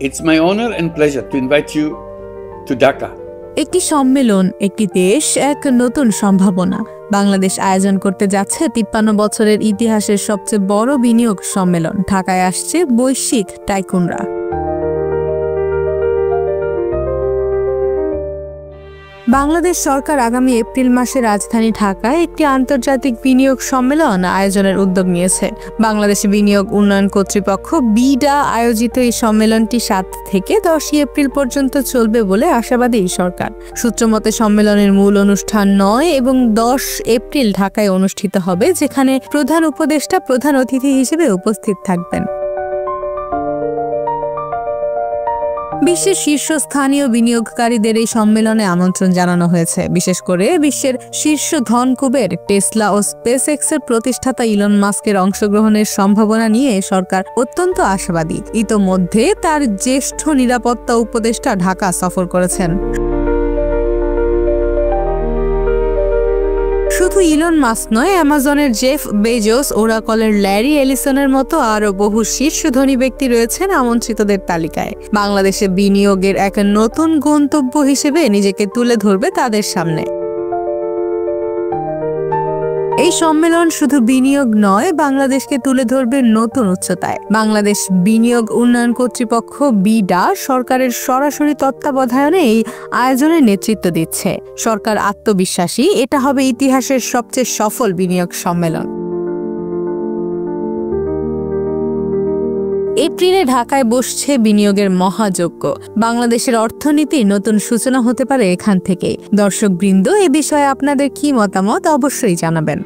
It's my honor and pleasure to invite you to Dhaka. একটি সম্মেলন, একটি দেশ, এক নতুন সম্ভাবনা। বাংলাদেশ আয়োজন করতে যাচ্ছে ৫৩ বছরের ইতিহাসের সবচেয়ে বড় বিনিয়োগ সম্মেলন। ঢাকায় আসছে বৈশ্বিক টাইকুনরা। বাংলাদেশ সরকার আগামী এপ্রিল মাসে রাজধানী ঢাকায় একটি আন্তর্জাতিক বিনিয়োগ সম্মেলন আয়োজনের উদ্যোগ নিয়েছে। বাংলাদেশ বিনিয়োগ উন্নয়ন কর্তৃপক্ষ বিডা আয়োজিত এই সম্মেলনটি ৭ থেকে ১০ এপ্রিল পর্যন্ত চলবে বলে আশাবাদী সরকার। সূত্রমতে সম্মেলনের মূল অনুষ্ঠান ৯ এবং ১০ এপ্রিল ঢাকায় অনুষ্ঠিত হবে, যেখানে প্রধান উপদেষ্টা প্রধান অতিথি হিসেবে উপস্থিত থাকবেন। বিশ্বের শীর্ষস্থানীয় বিনিয়োগকারীদের এই সম্মেলনে আমন্ত্রণ জানানো হয়েছে। বিশেষ করে বিশ্বের শীর্ষ ধনকুবের টেসলা ও স্পেসএক্সের প্রতিষ্ঠাতা ইলন মাস্কের অংশগ্রহণের সম্ভাবনা নিয়ে সরকার অত্যন্ত আশাবাদী। ইতোমধ্যে তার জ্যেষ্ঠ নিরাপত্তা উপদেষ্টা ঢাকা সফর করেছেন। শুধু ইলন মাস্ক নয়, অ্যামাজনের জেফ বেজোস, ওরাকলের ল্যারি এলিসনের মতো আরও বহু শীর্ষ ধনী ব্যক্তি রয়েছেন আমন্ত্রিতদের তালিকায়। বাংলাদেশে বিনিয়োগের এক নতুন গন্তব্য হিসেবে নিজেকে তুলে ধরবে তাদের সামনে। এই সম্মেলন শুধু বিনিয়োগ নয়, বাংলাদেশকে তুলে ধরবে নতুন উচ্চতায়। বাংলাদেশ বিনিয়োগ উন্নয়ন কর্তৃপক্ষ বিডা সরকারের সরাসরি তত্ত্বাবধানে এই আয়োজনের নেতৃত্ব দিচ্ছে। সরকার আত্মবিশ্বাসী এটা হবে ইতিহাসের সবচেয়ে সফল বিনিয়োগ সম্মেলন। এপ্রিলে ঢাকায় বসছে বিনিয়োগের মহাযজ্ঞ। বাংলাদেশের অর্থনীতির নতুন সূচনা হতে পারে এখান থেকেই। দর্শকবৃন্দ, এ বিষয়ে আপনাদের কি মতামত অবশ্যই জানাবেন।